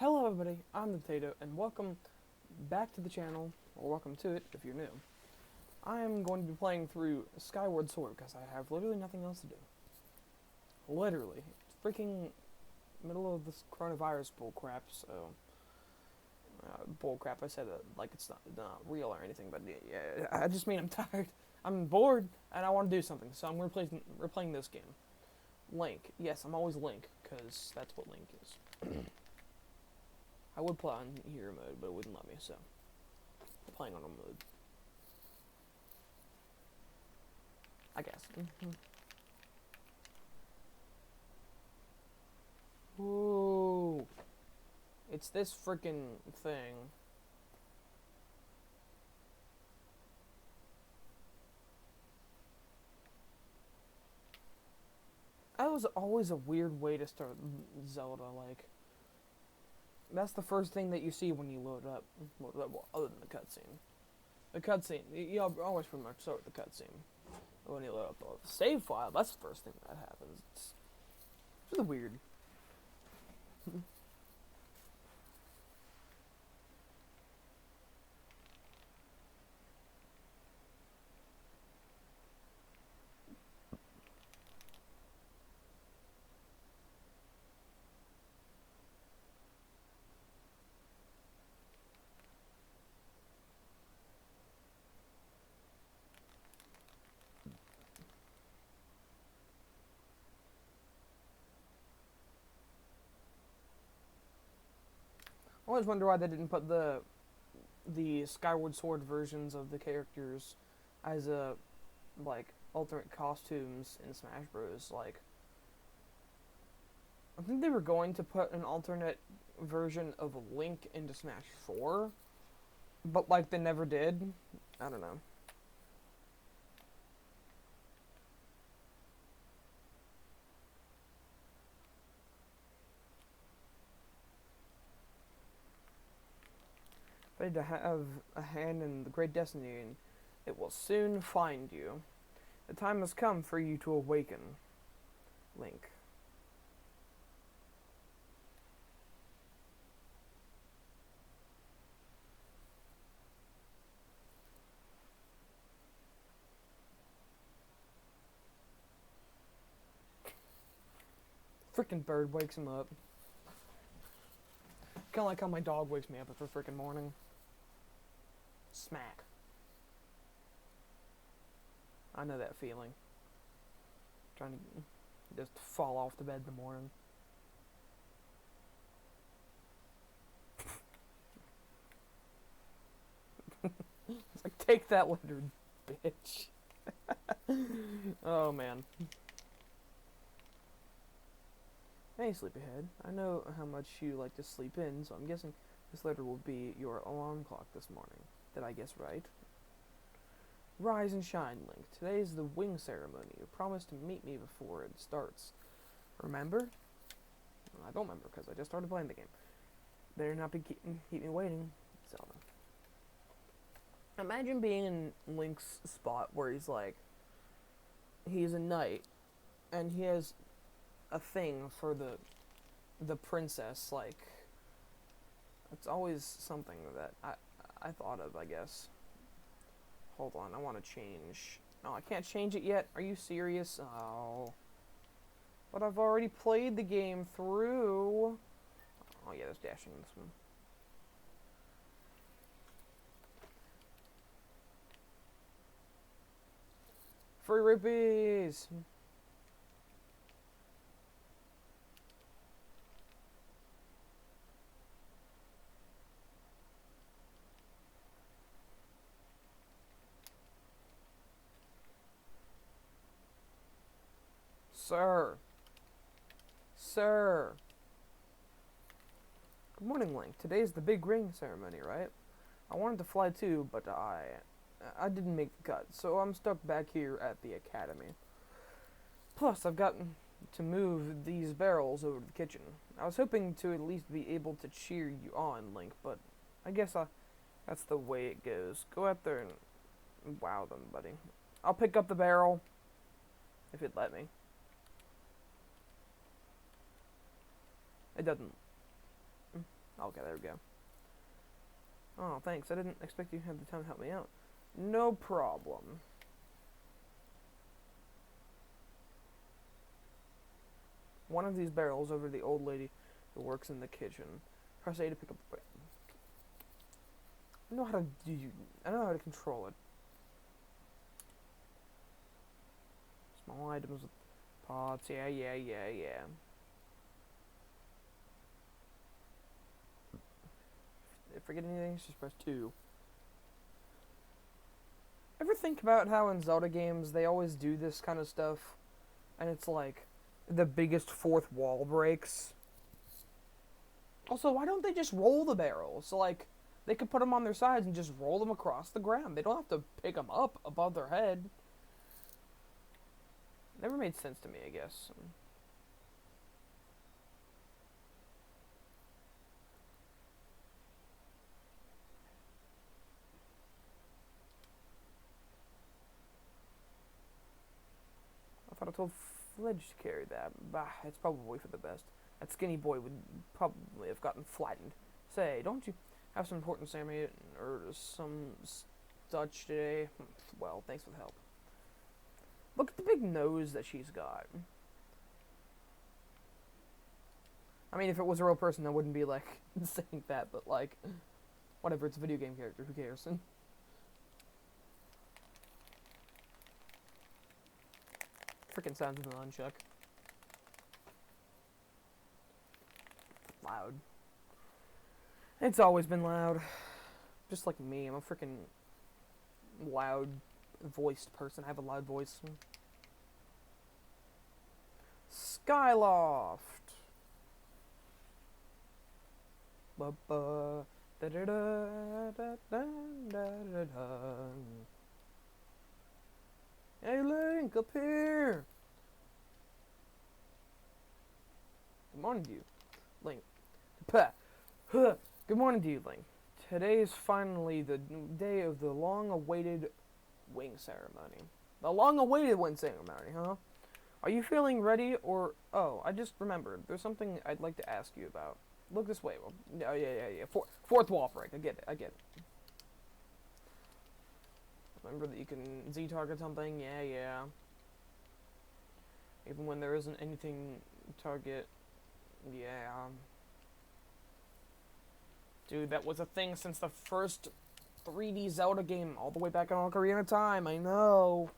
Hello everybody, I'm the Potato, and welcome back to the channel, or welcome to it if you're new. I am going to be playing through Skyward Sword because I have literally nothing else to do. Literally. It's freaking middle of this coronavirus bullcrap, so... bullcrap, I said it like it's not real or anything, but yeah, I just mean I'm tired. I'm bored, and I want to do something, so I'm replaying this game. Link. Yes, I'm always Link, because that's what Link is. I would play on hero mode, but it wouldn't let me, so I'm playing on a mode. I guess. Ooh. It's this freaking thing. That was always a weird way to start Zelda, like... That's the first thing that you see when you load up. Well, other than the cutscene. The cutscene, you always pretty much start with the cutscene. When you load up the save file, that's the first thing that happens. It's really weird. I always wonder why they didn't put the Skyward Sword versions of the characters as like alternate costumes in Smash Bros. Like, I think they were going to put an alternate version of Link into Smash 4, but like they never did. I don't know. Ready to have a hand in the great destiny, and it will soon find you. The time has come for you to awaken, Link. Freaking bird wakes him up. Kind of like how my dog wakes me up every freaking morning. Smack. I know that feeling. Trying to just fall off the bed in the morning. It's like, take that letter, bitch. Oh, man. Hey, sleepyhead. I know how much you like to sleep in, so I'm guessing this letter will be your alarm clock this morning. Did I guess right? Rise and shine, Link. Today is the wing ceremony. You promised to meet me before it starts. Remember? Well, I don't remember because I just started playing the game. Better not keep me waiting, Zelda. Imagine being in Link's spot where he's like, he's a knight, and he has a thing for the princess. Like, it's always something that I thought of, I guess. Hold on, I want to change. No, I can't change it yet. Are you serious? Oh. But I've already played the game through. Oh yeah, there's dashing in this one. Free rupees! Sir. Sir. Good morning, Link. Today's the big ring ceremony, right? I wanted to fly too, but I didn't make the cut, so I'm stuck back here at the academy. Plus, I've got to move these barrels over to the kitchen. I was hoping to at least be able to cheer you on, Link, but I guess that's the way it goes. Go out there and wow them, buddy. I'll pick up the barrel, if it'd let me. It doesn't. Okay, there we go. Oh, thanks. I didn't expect you to have the time to help me out. No problem. One of these barrels over to the old lady who works in the kitchen. Press A to pick up the... I know how to do... I know how to control it. Small items with pots. Yeah. If I forget anything, just press 2. Ever think about how in Zelda games they always do this kind of stuff, and it's like the biggest fourth wall breaks? Also, why don't they just roll the barrels? Like, they could put them on their sides and just roll them across the ground. They don't have to pick them up above their head. Never made sense to me, I guess. I thought I told Fledge to carry that. Bah, it's probably for the best. That skinny boy would probably have gotten flattened. Say, don't you have some important ceremony or some such today? Well, thanks for the help. Look at the big nose that she's got. I mean, if it was a real person, I wouldn't be, like, saying that, but, like, whatever, it's a video game character, who cares? Freaking sounds of the nunchuck. Loud. It's always been loud. Just like me, I'm a freaking loud voiced person. I have a loud voice. Skyloft. Ba-ba. Da-da-da-da-da-da-da-da. Hey Link, up here! Good morning to you, Link. Good morning to you, Link. Today is finally the day of the long-awaited wing ceremony. The long-awaited wing ceremony, huh? Are you feeling ready, or... Oh, I just remembered. There's something I'd like to ask you about. Look this way. Well, oh, yeah. Fourth wall break. I get it. Remember that you can Z-target something? Yeah. Even when there isn't anything to target. Yeah. Dude, that was a thing since the first 3D Zelda game, all the way back in Ocarina of Time. I know.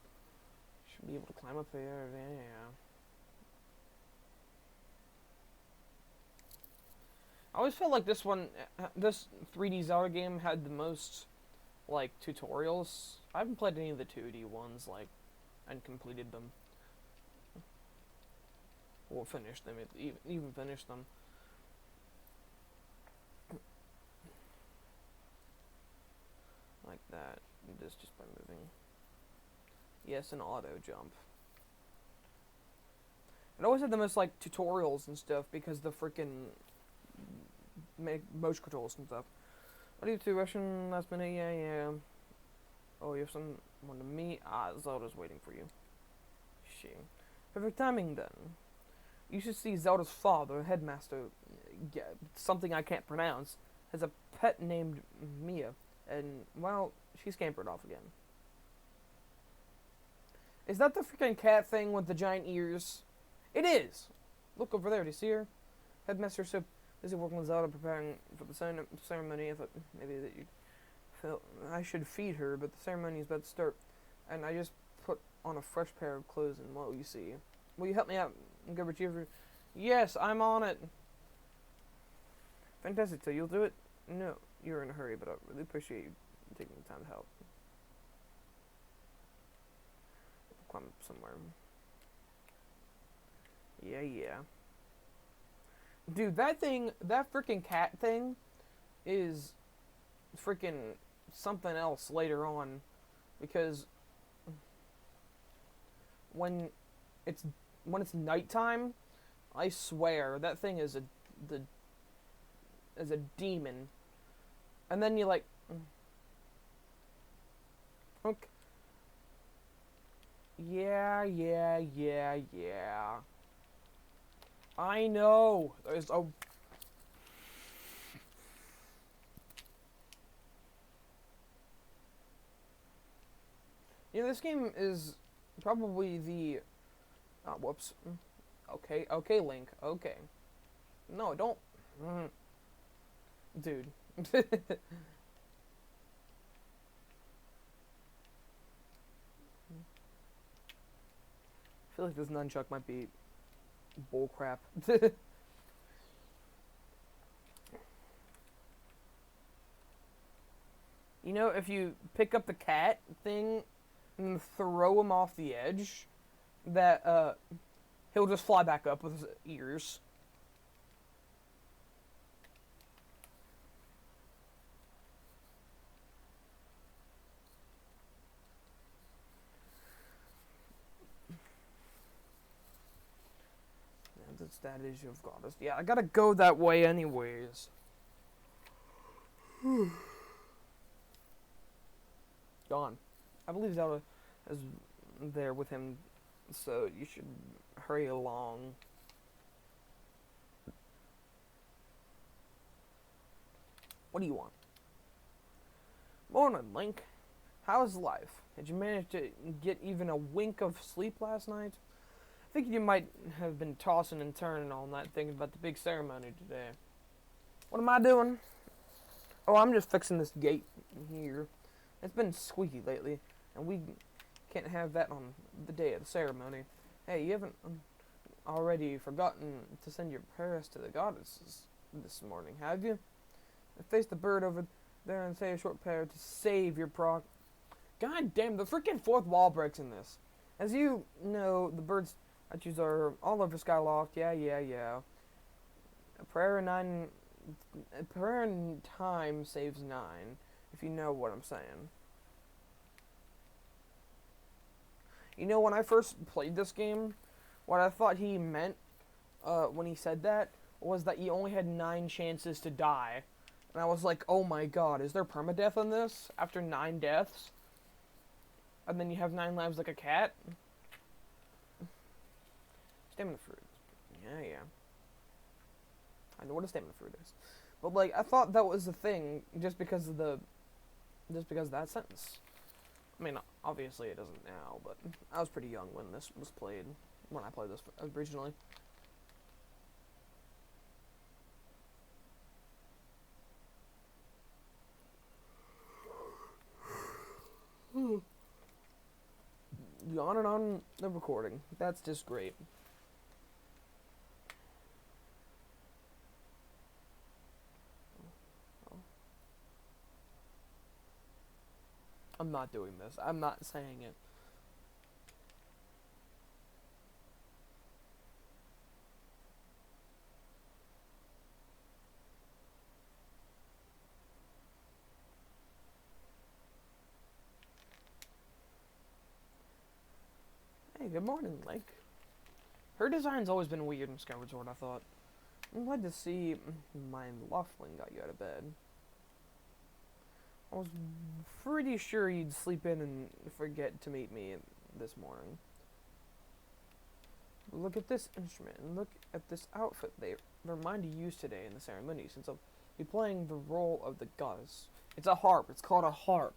Should be able to climb up there. Yeah. I always felt like this 3D Zelda game had the most, like, tutorials. I haven't played any of the 2D ones, like, and completed them. Or finished them, even finished them. Like that. This just by moving. Yes, an auto jump. It always had the most, like, tutorials and stuff because the freaking motion controls and stuff. What do you do, Russian last minute? Yeah. Oh, you have someone to meet? Ah, Zelda's waiting for you. Shame. Perfect timing, then. You should see Zelda's father, headmaster, something I can't pronounce, has a pet named Mia, and, well, she scampered off again. Is that the freaking cat thing with the giant ears? It is! Look over there, do you see her? Headmaster's so busy working with Zelda preparing for the ceremony. I thought maybe that you felt I should feed her, but the ceremony is about to start, and I just put on a fresh pair of clothes and, well, you see. Will you help me out and go retrieve her? Yes, I'm on it. Fantastic, so you'll do it? No, you're in a hurry, but I really appreciate you taking the time to help. Climb up somewhere. Yeah. Dude, that freaking cat thing is freaking something else later on, because when it's nighttime, I swear that thing is a demon, and then you like, okay, yeah. I know. There's a You know, this game is probably the... whoops. Okay, okay, Link. Okay. No, don't... Dude. I feel like this nunchuck might be bullcrap. You know, if you pick up the cat thing and throw him off the edge, that, he'll just fly back up with his ears. And the statue of Goddess. Yeah, I gotta go that way anyways. Gone. I believe Zelda is there with him, so you should hurry along. What do you want? Morning, Link. How's life? Did you manage to get even a wink of sleep last night? I think you might have been tossing and turning all night thinking about the big ceremony today. What am I doing? Oh, I'm just fixing this gate here. It's been squeaky lately, and we can't have that on the day of the ceremony. Hey, you haven't already forgotten to send your prayers to the goddesses this morning, have you? Face the bird over there and say a short prayer to save your God damn, the freaking fourth wall breaks in this. As you know, the birds statues are all over Skyloft. Yeah. A prayer in time saves 9. If you know what I'm saying. You know, when I first played this game, what I thought he meant when he said that was that you only had 9 chances to die. And I was like, oh my god, is there permadeath in this? After 9 deaths? And then you have 9 lives like a cat? Stamina fruit. Yeah. I know what a stamina fruit is. But, like, I thought that was a thing just because of that sentence. I mean, obviously it doesn't now, but I was pretty young when this was played, when I played this originally. Yawning on the recording. That's just great. I'm not doing this. I'm not saying it. Hey, good morning, Link. Her design's always been weird in Skyward Sword, I thought. I'm glad to see my Laughlin got you out of bed. I was pretty sure you'd sleep in and forget to meet me this morning. Look at this instrument, and look at this outfit they're mine to use today in the ceremony, since I'll be playing the role of the goddess. It's a harp. It's called a harp.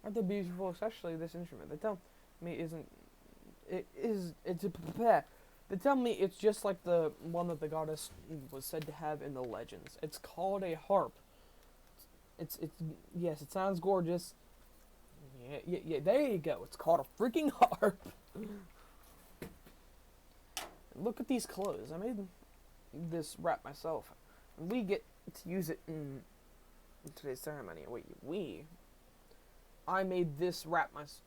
Aren't they beautiful? Especially this instrument. They tell me They tell me it's just like the one that the goddess was said to have in the legends. It's called a harp. Yes, it sounds gorgeous. Yeah, there you go. It's called a freaking harp. Look at these clothes. I made this wrap myself. We get to use it in today's ceremony. I made this wrap myself.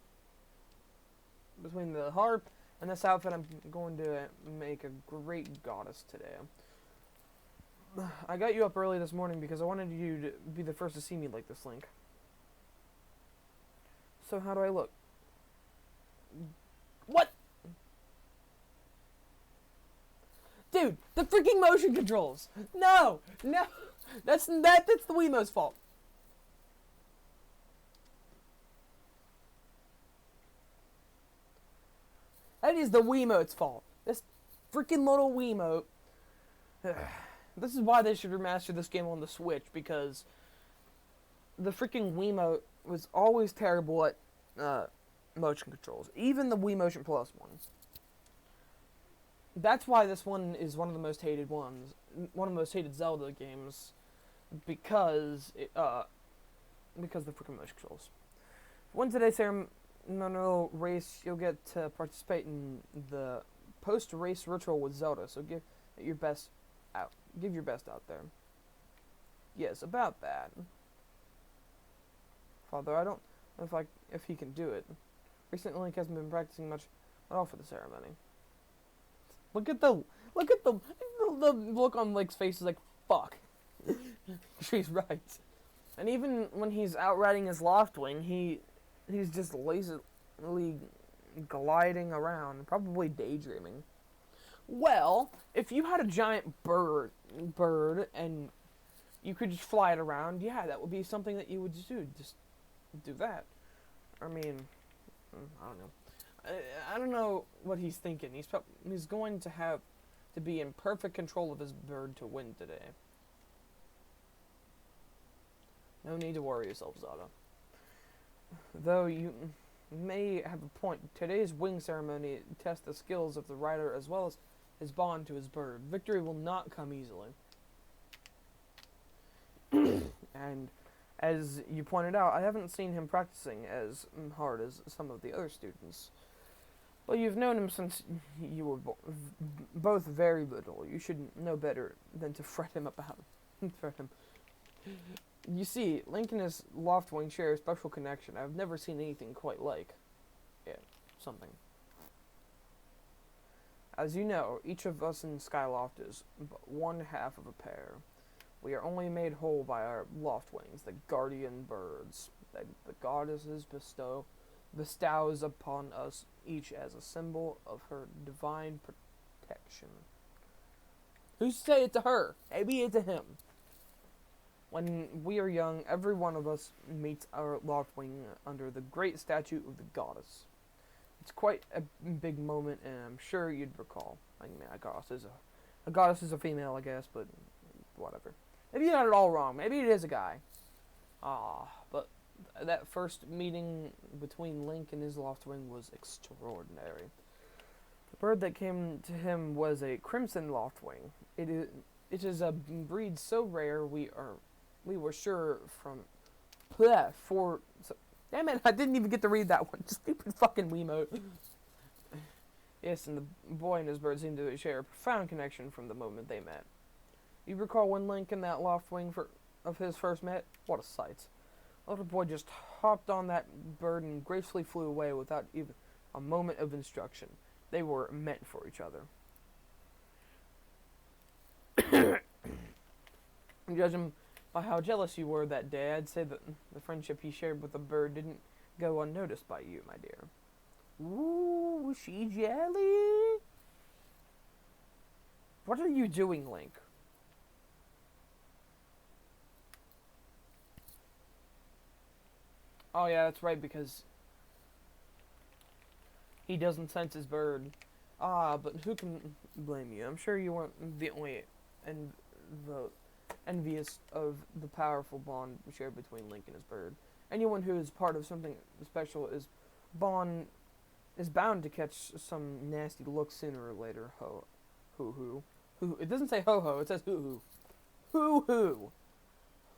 Between the harp and this outfit, I'm going to make a great goddess today. I got you up early this morning because I wanted you to be the first to see me like this, Link. So how do I look? What? Dude, the freaking motion controls! No! That's the Wiimote's fault. That is the Wiimote's fault. This freaking little Wiimote. This is why they should remaster this game on the Switch, because the freaking Wiimote was always terrible at motion controls. Even the Wii Motion Plus one. That's why this one is one of the most hated ones. One of the most hated Zelda games. Because because of the freaking motion controls. Win today's ceremonial race, you'll get to participate in the post-race ritual with Zelda. So give your best out. Give your best out there. Yes, about that. Father, I don't know if he can do it. Recently, Link hasn't been practicing much at all for the ceremony. Look at the look on Link's face is like, fuck. She's right. And even when he's out riding his Loftwing, he's just lazily gliding around, probably daydreaming. Well, if you had a giant bird and you could just fly it around, yeah, that would be something that you would just do. Just do that. I mean, I don't know. I don't know what he's thinking. He's going to have to be in perfect control of his bird to win today. No need to worry yourself, Zelda. Though you may have a point, today's wing ceremony tests the skills of the rider as well as his bond to his bird. Victory will not come easily. And as you pointed out, I haven't seen him practicing as hard as some of the other students. Well, you've known him since you were both very little. You should know better than to fret him about fret him. You see, Link and his Loftwing share a special connection I've never seen anything quite like. Yeah, something. As you know, each of us in Skyloft is but one half of a pair. We are only made whole by our Loftwings, the guardian birds that the goddesses bestows upon us each as a symbol of her divine protection. Who say it to her? Maybe it's to him. When we are young, every one of us meets our Loftwing under the great statue of the goddess. It's quite a big moment, and I'm sure you'd recall. I mean, a goddess is a female, I guess, but whatever. Maybe you got it all wrong. Maybe it is a guy. But that first meeting between Link and his Loftwing was extraordinary. The bird that came to him was a crimson Loftwing. It is a breed so rare we were sure from damn it, I didn't even get to read that one. Stupid fucking Wiimote. Yes, and the boy and his bird seemed to share a profound connection from the moment they met. You recall when Link and that Loftwing of his first met? What a sight. The little boy just hopped on that bird and gracefully flew away without even a moment of instruction. They were meant for each other. Judging by how jealous you were that day, I'd say that the friendship he shared with the bird didn't go unnoticed by you, my dear. Ooh, was she jelly? What are you doing, Link? Oh yeah, that's right, because he doesn't sense his bird. But who can blame you? I'm sure you weren't the only envious of the powerful bond shared between Link and his bird. Anyone who is part of something special is bound to catch some nasty look sooner or later. Hoo. It doesn't say ho ho. It says hoo hoo.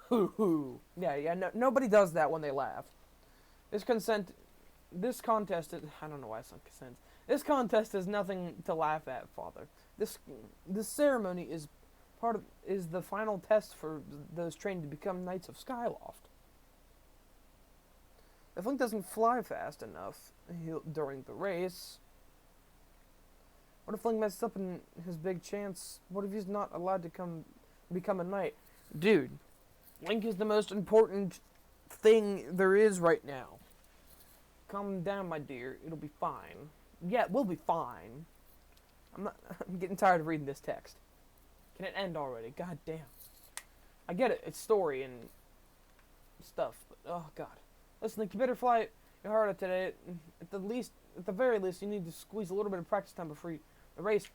Hoo. Yeah. No, nobody does that when they laugh. This contest is, I don't know why it's not consent. This contest is nothing to laugh at, Father. This ceremony is the final test for those trained to become Knights of Skyloft. If Link doesn't fly fast enough during the race, what if Link messes up in his big chance? What if he's not allowed to become a knight? Dude, Link is the most important thing there is right now. Calm down, my dear. It'll be fine. Yeah, we'll be fine. I'm getting tired of reading this text. Can it end already? God damn. I get it. It's story and stuff, but oh god. Listen, Link, you better fly your heart out today. At the very least, you need to squeeze a little bit of practice time before the race.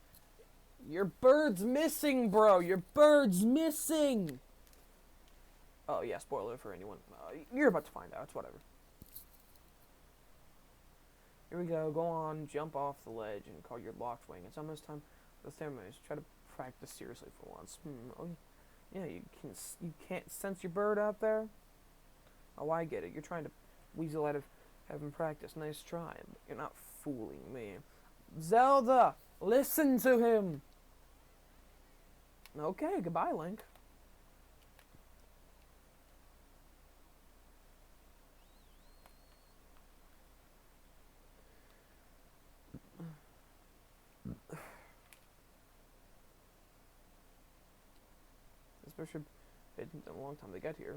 Your bird's missing, bro. Your bird's missing. Oh yeah, spoiler for anyone. You're about to find out. It's whatever. Here we go. Go on, jump off the ledge and call your locked wing. It's almost time for the ceremonies. Try to practice seriously for once. Oh, yeah, you can't sense your bird out there? Oh, I get it. You're trying to weasel out of having practice. Nice try, but you're not fooling me. Zelda, listen to him. Okay, goodbye, Link. Especially it took a long time to get here.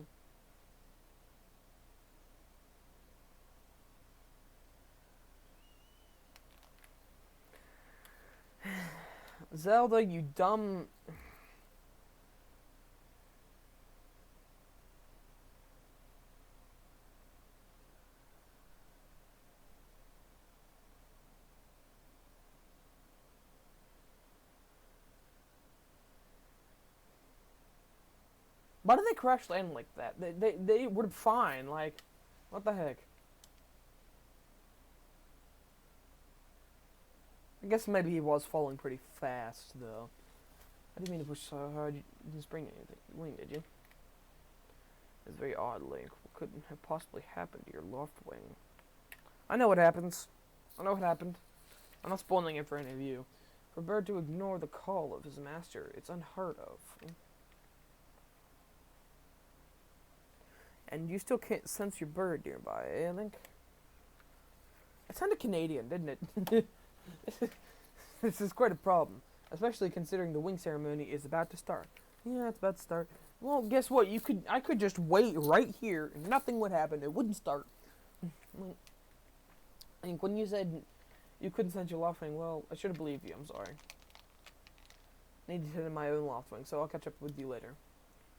Zelda, you dumb... Why did they crash land like that? They were fine, like, what the heck? I guess maybe he was falling pretty fast, though. I didn't mean to push so hard. You didn't spring anything. Wing, did you? It's very odd, Link. What could have possibly happened to your loft wing? I know what happens. I know what happened. I'm not spoiling it for any of you. For a bird to ignore the call of his master, it's unheard of. And you still can't sense your bird nearby, eh, Link? It sounded Canadian, didn't it? This is quite a problem, especially considering the wing ceremony is about to start. Yeah, it's about to start. Well, guess what? I could just wait right here, and nothing would happen. It wouldn't start. I think when you said you couldn't sense your loft wing, well, I should have believed you. I'm sorry. I need to hit in my own loft wing, so I'll catch up with you later.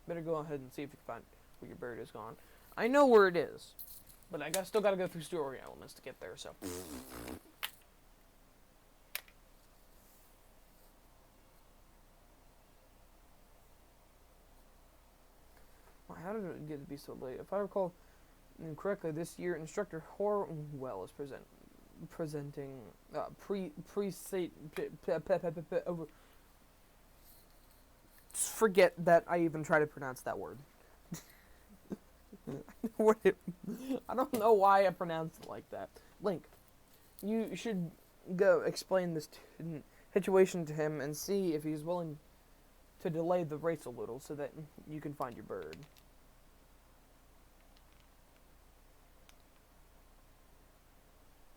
Better go ahead and see if you can find where your bird is gone. I know where it is, but I still gotta go through story elements to get there, so. How did it get to be so late? If I recall correctly, this year instructor Horwell is presenting over. Forget that I even try to pronounce that word. I don't know why I pronounced it like that. Link, you should go explain this situation to him and see if he's willing to delay the race a little so that you can find your bird.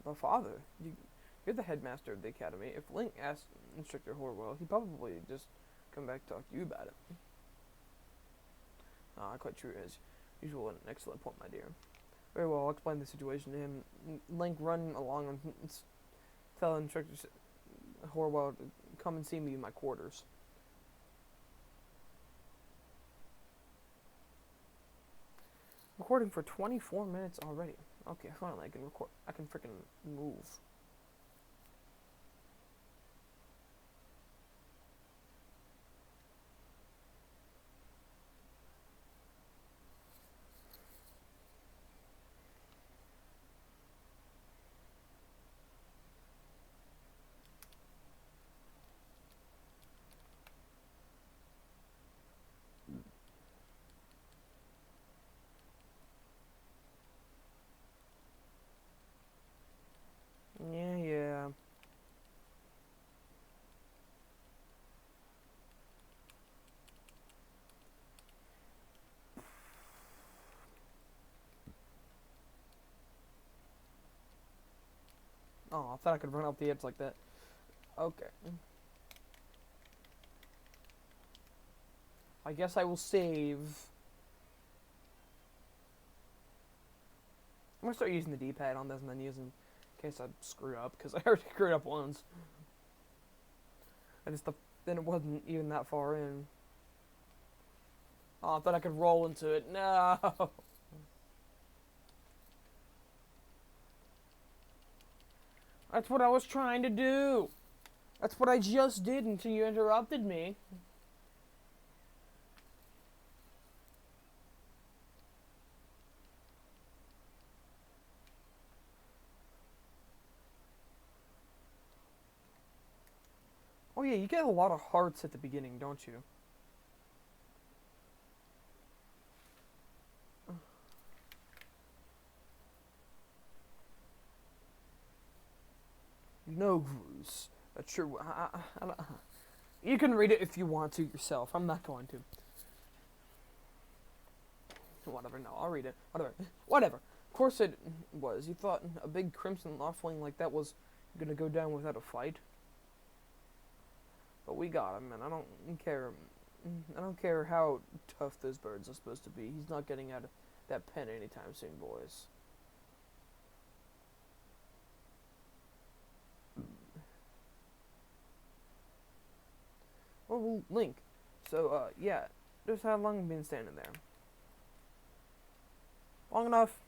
Well, Father, you're the headmaster of the academy. If Link asked Instructor Horwell, he'd probably just come back to talk to you about it. Quite true, as usual. An excellent point, my dear. Very well, I'll explain the situation to him. Link, run along and tell Instructor Horwell to come and see me in my quarters. Recording for 24 minutes already. Okay, finally I can record. I can freaking move. Yeah. Oh, I thought I could run up the edge like that. Okay. I guess I will save. I'm gonna start using the D-pad on those menus in case I screw up, because I already screwed up once. Then it wasn't even that far in. Oh, I thought I could roll into it. No! That's what I was trying to do! That's what I just did until you interrupted me. Oh yeah, you get a lot of hearts at the beginning, don't you? No, Bruce. A true. You can read it if you want to yourself. I'm not going to. Whatever. No, I'll read it. Whatever. Whatever. Of course it was. You thought a big crimson offwing like that was gonna go down without a fight? But we got him, and I don't care. I don't care how tough those birds are supposed to be. He's not getting out of that pen anytime soon, boys. Well, Link. So, yeah. Just how long have you been standing there? Long enough.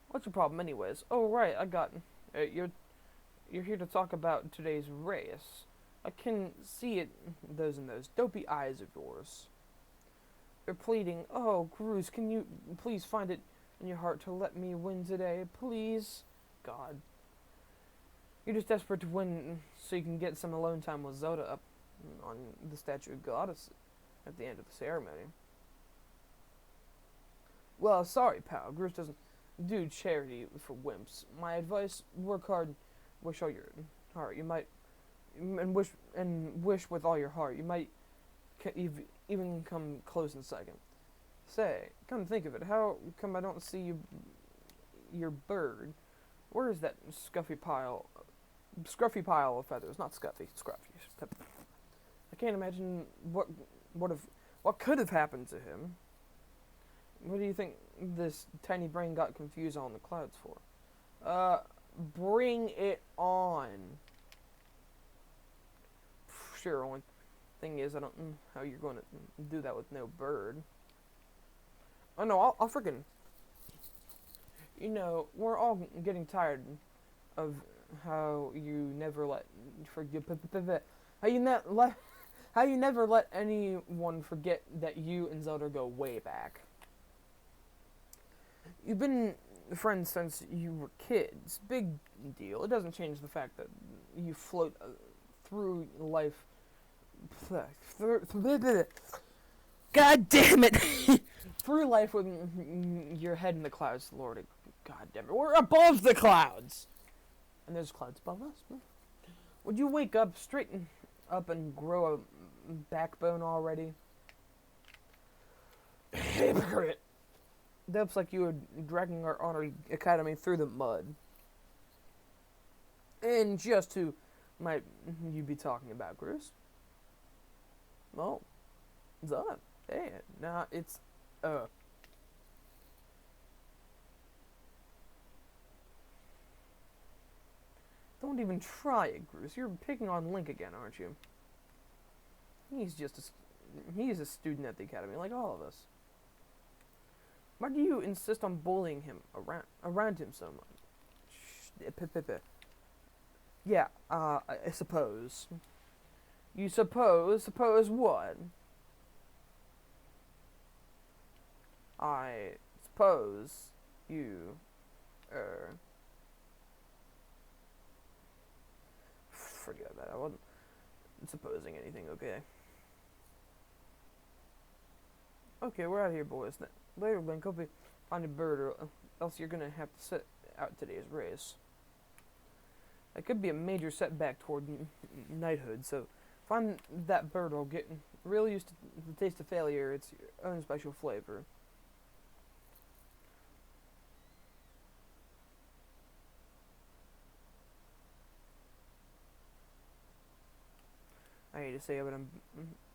What's your problem, anyways? Oh, right. I got. You're here to talk about today's race. I can see it. Those dopey eyes of yours. They're pleading. Oh, Cruz, can you please find it in your heart to let me win today, please? God. You're just desperate to win so you can get some alone time with Zelda up on the statue of Goddess at the end of the ceremony. Well, sorry, pal. Groose doesn't do charity for wimps. My advice: work hard, wish all your heart. You might, and wish with all your heart. You might even come close in second. Say, come to think of it, how come I don't see your bird? Where is that scruffy pile of feathers? Not scuffy, scruffy. I can't imagine what could have happened to him. What do you think this tiny brain got confused on the clouds for? Bring it on. Sure, only thing is I don't know how you're going to do that with no bird. Oh no, I'll freaking... You know, we're all getting tired of how you never let... How you never let anyone forget that you and Zelda go way back. You've been friends since you were kids. Big deal. It doesn't change the fact that you float through life. God damn it! Through life with your head in the clouds, Lord. God damn it. We're above the clouds! And there's clouds above us. Would you wake up, straighten up, and grow a backbone already? Hypocrite! That's like you were dragging our honor academy through the mud. And just who might you be talking about, Bruce? Well, Zelda. Hey, nah, it's, Don't even try it, Bruce. You're picking on Link again, aren't you? He's a student at the academy, like all of us. Why do you insist on bullying him around him so much? Yeah, I suppose. You suppose? Suppose what? I suppose you, forget that. I wasn't supposing anything, okay? Okay, we're out of here, boys. Later, Link, hope you find a bird, or else you're gonna have to sit out today's race. That could be a major setback toward knighthood, so find that bird or get real used to the taste of failure. It's your own special flavor. I hate to say it, but I'm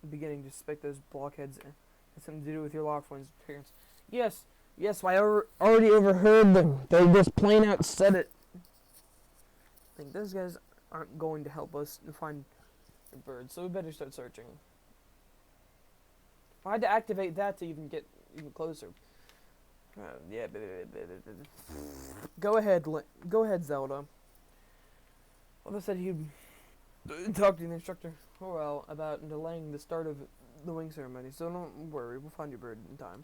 beginning to suspect those blockheads had something to do with your Lockwood's appearance. Yes, I already overheard them. They just plain out said it. I think those guys aren't going to help us find a bird, so we better start searching. I had to activate that to even get even closer. Yeah. Go ahead, Zelda. Well, they said he'd talk to the instructor about delaying the start of the wing ceremony, so don't worry, we'll find your bird in time.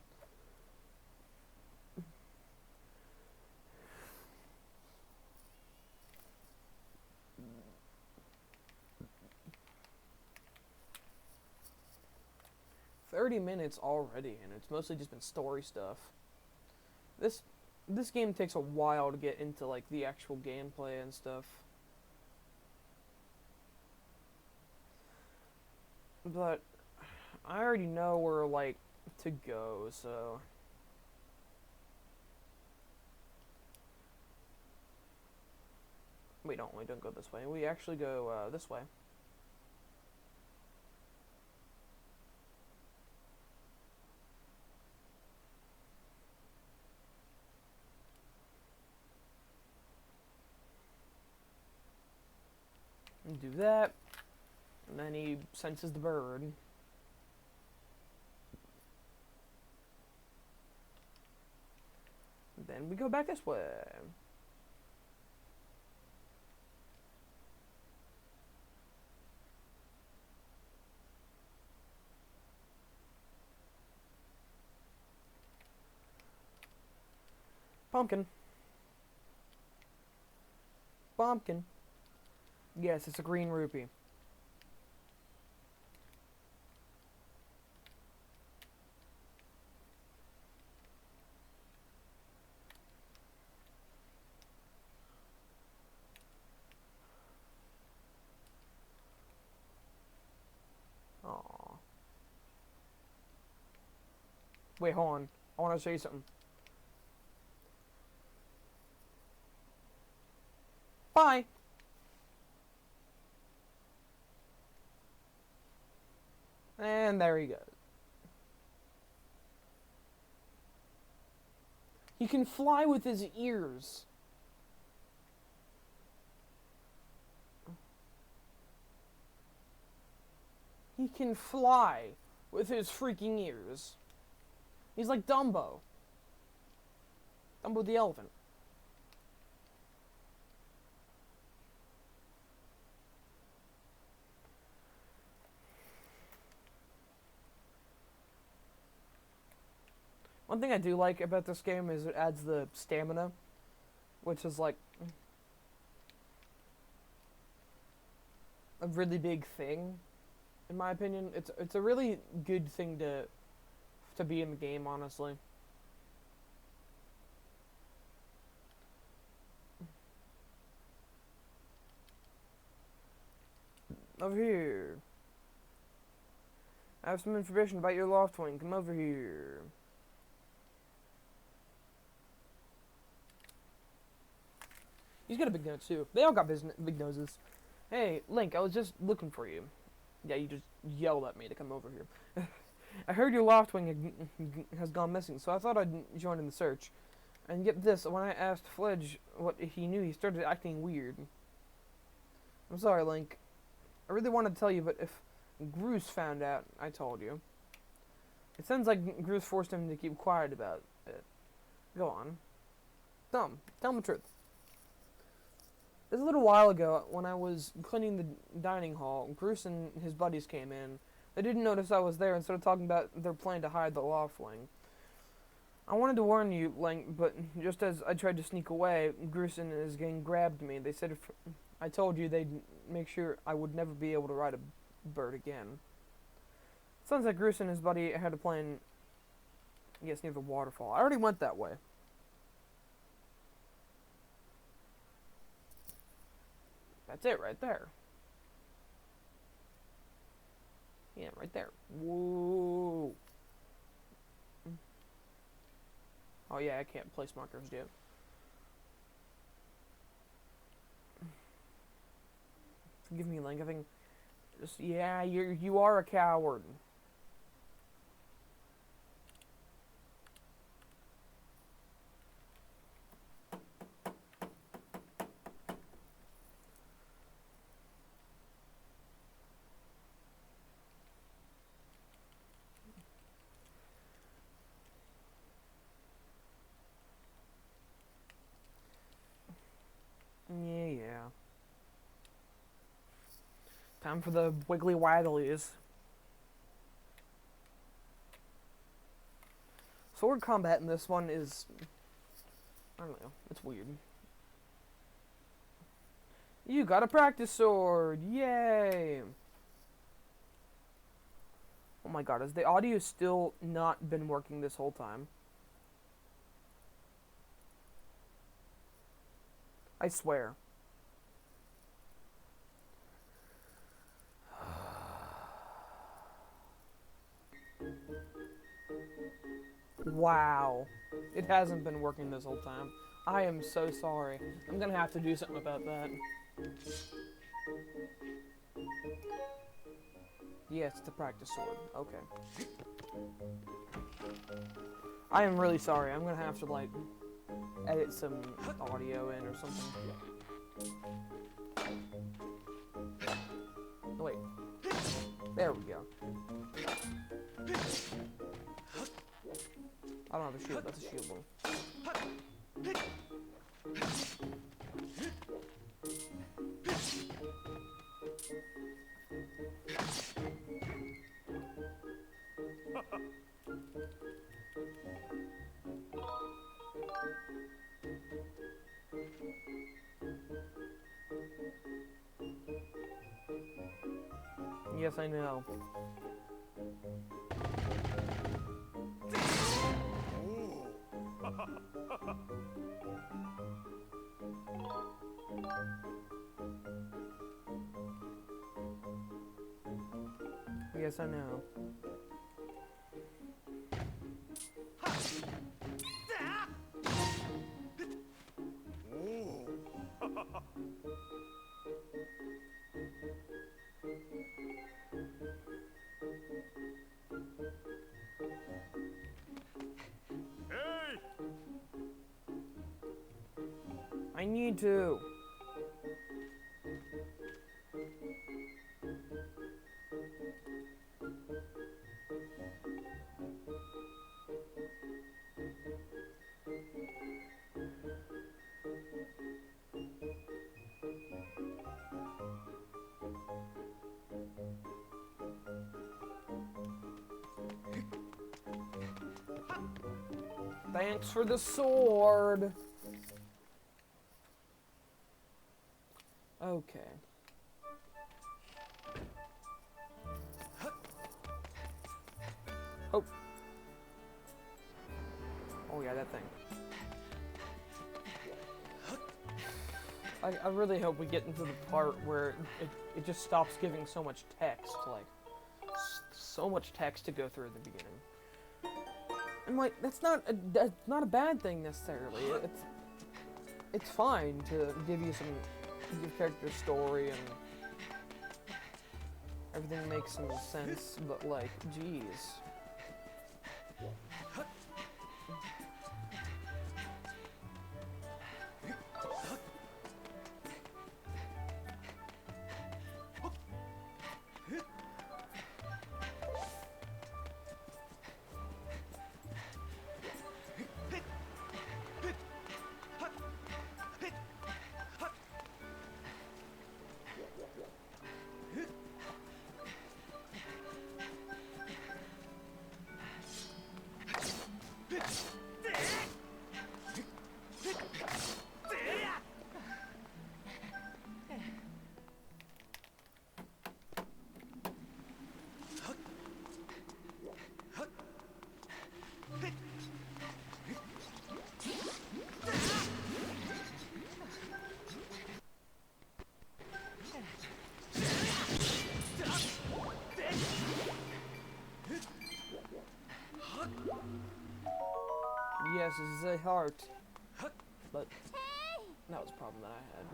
30 minutes already, and it's mostly just been story stuff. This this game takes a while to get into like the actual gameplay and stuff. But I already know where like to go, so we don't go this way. We actually go this way. And do that, and then he senses the bird. Then we go back this way. Pumpkin. Pumpkin. Yes, it's a green rupee. Aww. Wait, hold on. I want to show you something. Bye. And there he goes. He can fly with his ears. He can fly with his freaking ears. He's like Dumbo. Dumbo the elephant. One thing I do like about this game is it adds the stamina, which is like a really big thing, in my opinion. It's a really good thing to be in the game, honestly. Over here. I have some information about your loft wing. Come over here. He's got a big nose too. They all got big noses. Hey, Link, I was just looking for you. Yeah, you just yelled at me to come over here. I heard your loft wing has gone missing, so I thought I'd join in the search. And get this, when I asked Fledge what he knew, he started acting weird. I'm sorry, Link. I really wanted to tell you, but if Groose found out, I told you. It sounds like Groose forced him to keep quiet about it. Go on. Tell him the truth. It was a little while ago, when I was cleaning the dining hall, Groose and his buddies came in. They didn't notice I was there and started talking about their plan to hide the loft wing. I wanted to warn you, Link, but just as I tried to sneak away, Groose and his gang grabbed me. They said if I told you, they'd make sure I would never be able to ride a bird again. Sounds like Groose and his buddy had a plan, I guess, near the waterfall. I already went that way. That's it right there. Yeah, right there. Whoa. Oh yeah, I can't place markers yet. Forgive me, Link. I think just yeah, you are a coward. Yeah. Time for the Wiggly Waggleys. Sword combat in this one is, I don't know, it's weird. You got a practice sword! Yay! Oh my god, has the audio still not been working this whole time? I swear. Wow. It hasn't been working this whole time. I am so sorry. I'm gonna have to do something about that. Yes, it's a practice sword. Okay. I am really sorry. I'm gonna have to, like, edit some audio in or something. Oh, wait. There we go. I don't have a shield. That's a shield one. Yes, I know. Yes, I know. I need to. Thanks for the sword. Okay. Oh. Oh yeah, that thing. I really hope we get into the part where it just stops giving so much text, like, so much text to go through at the beginning. And like, that's not a bad thing necessarily. It's fine to give your character story and everything makes some sense, but like, geez. Yes, this is a heart. But that was a problem that I had.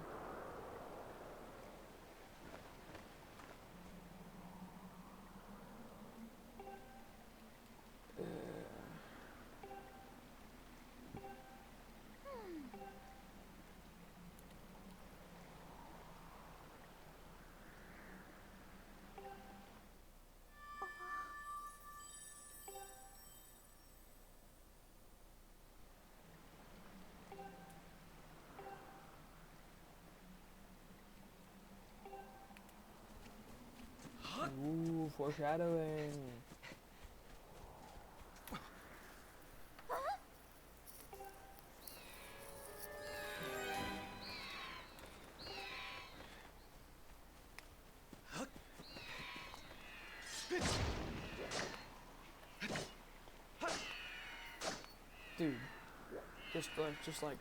Ooh, foreshadowing. Dude, just like.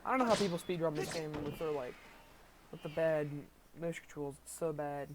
I don't know how people speedrun this game with their like, with the bad motion controls. It's so bad.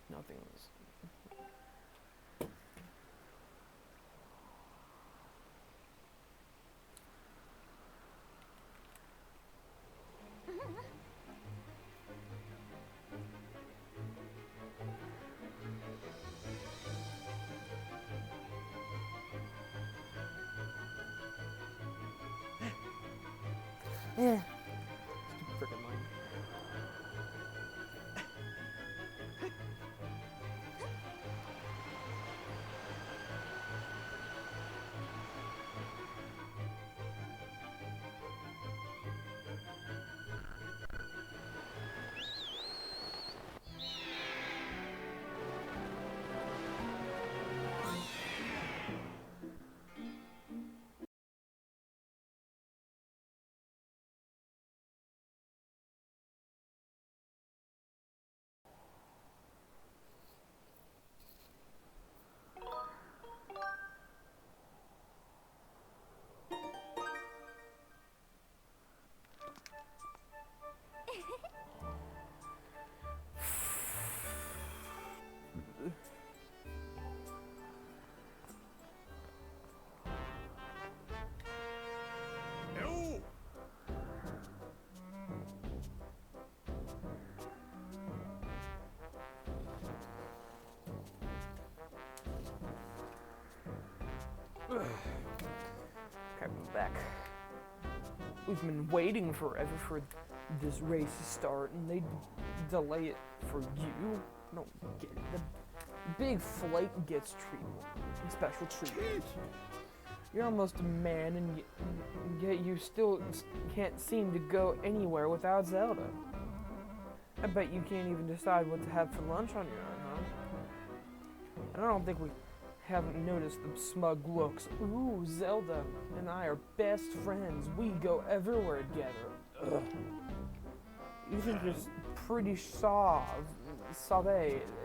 Nothing else. Yeah. Stupid frickin' line. Okay, we're back. We've been waiting forever for this race to start, and they delay it for you. I don't get it. The big flight gets special treatment. You're almost a man, and yet you still can't seem to go anywhere without Zelda. I bet you can't even decide what to have for lunch on your own, huh? And I don't think we haven't noticed the smug looks. Ooh, Zelda and I are best friends. We go everywhere together. Ugh. You think you're pretty sauve.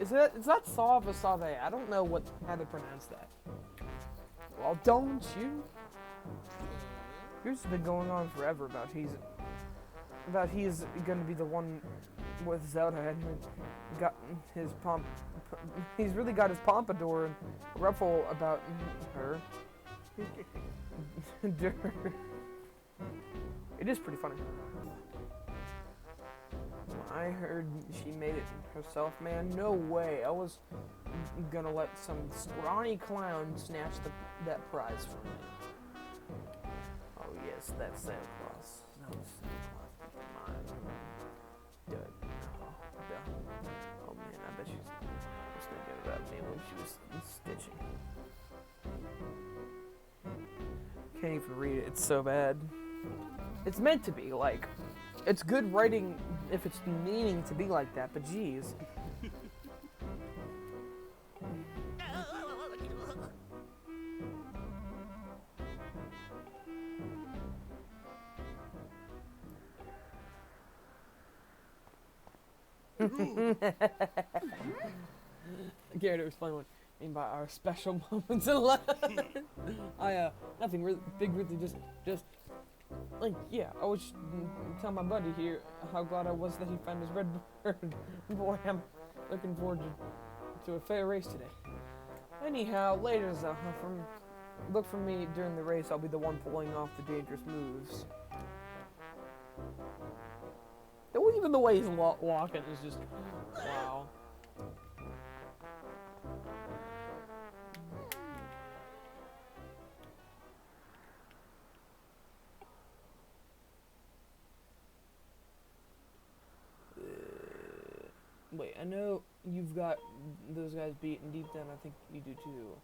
Is that sauve or sauve? I don't know how to pronounce that. Well, don't you? Yours has been going on forever about he's gonna be the one with Zelda and got his he's really got his pompadour and ruffle about her. It is pretty funny. I heard she made it herself, man. No way. I was gonna let some scrawny clown snatch that prize from me. Oh yes, that's Santa Claus. No, Santa Claus. Mine. Duh. Oh man, I bet she was thinking about me when she was stitching. Can't even read it. It's so bad. It's meant to be like. It's good writing if it's meaning to be like that, but geez. Garrett, explain what I mean by our special moments in life. Nothing really big, really, just, like, yeah, I was telling my buddy here how glad I was that he found his red bird. Boy, I'm looking forward to a fair race today. Anyhow, later, look for me during the race. I'll be the one pulling off the dangerous moves. Even the way he's walking is just, wow. Wait, I know you've got those guys beaten deep down. I think you do too.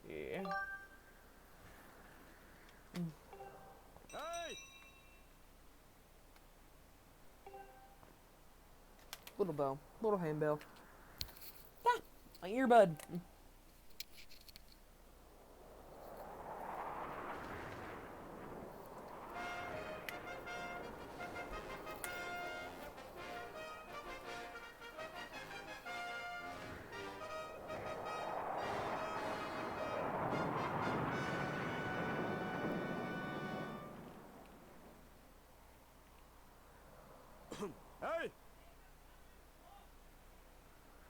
Yeah. Hey! Little bow, little handbell. Ah, my earbud. Hey!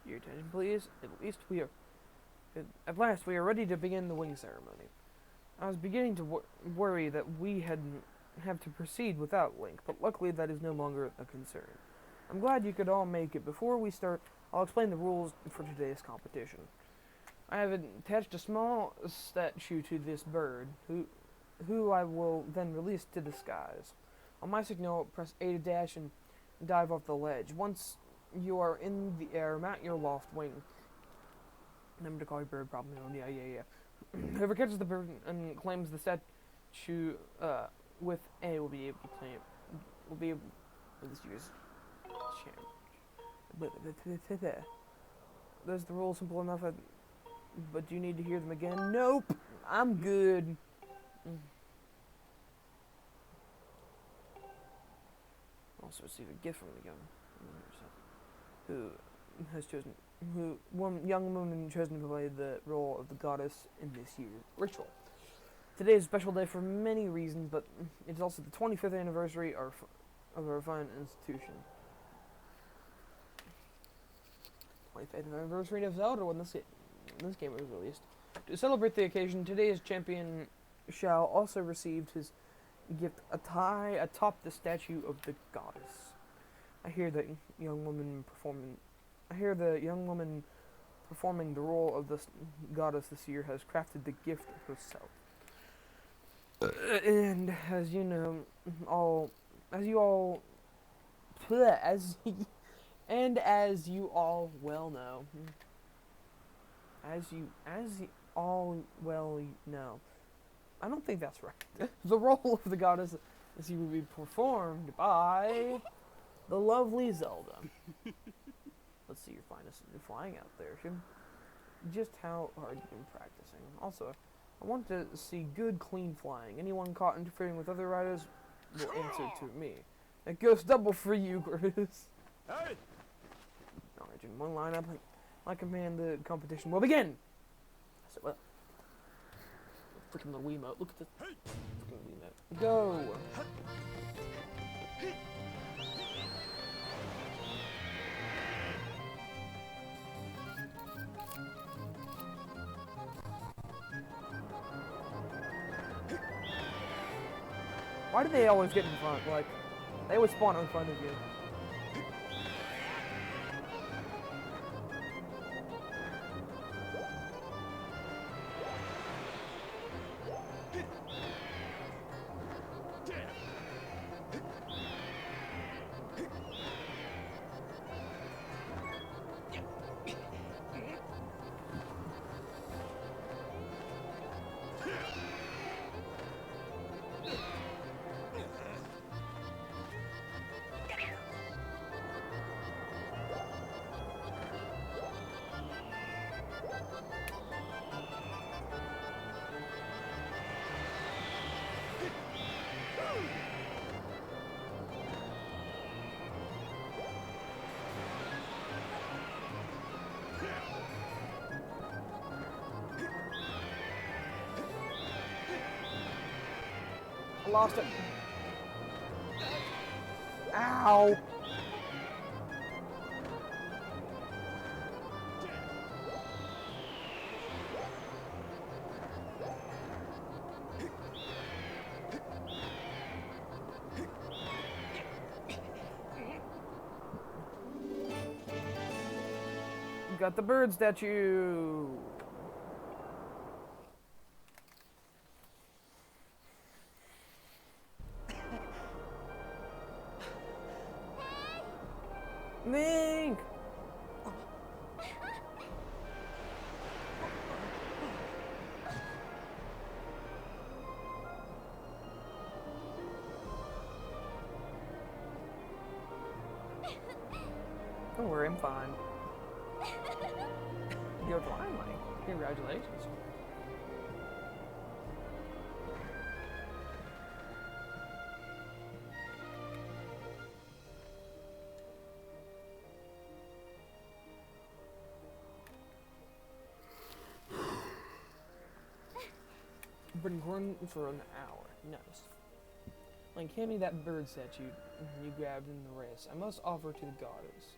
Your attention, please. At last, we are ready to begin the wing ceremony. I was beginning to worry that we have to proceed without Link, but luckily that is no longer a concern. I'm glad you could all make it. Before we start, I'll explain the rules for today's competition. I have attached a small statue to this bird, who I will then release to the skies. On my signal, press A to dash and dive off the ledge. Once you are in the air, mount your loft wing. Remember to call your bird problem known. Yeah. Whoever catches the bird and claims the statue with A will be able to claim. Will be able this year's challenge. Those are the rules, simple enough. But do you need to hear them again? Nope. I'm good. Also receive a gift from the one young woman chosen to play the role of the goddess in this year's ritual. Today is a special day for many reasons, but it's also the 25th anniversary of our fine institution. 25th anniversary of Zelda when this game was released. To celebrate the occasion, today's champion shall also receive his gift, a tie atop the statue of the goddess. I hear the young woman performing the role of the goddess this year has crafted the gift herself. And as you all well know, I don't think that's right. The role of the goddess is he will be performed by the lovely Zelda. Let's see your finest flying out there. Just how hard you've been practicing. Also, I want to see good, clean flying. Anyone caught interfering with other riders will answer to me. It goes double for you, Bruce. Hey! Alright, in one lineup, I command the competition will begin. So, well, freaking little Wiimote. Look at this freaking Wiimote. Go! Why do they always get in front? Like, they always spawn in front of you. I lost it. Ow! Got the bird statue. Link! Don't worry, I'm fine. You're fine, Mike. Congratulations. Been growing for an hour. Nice. Link, hand me that bird statue you grabbed in the race. I must offer to the goddess.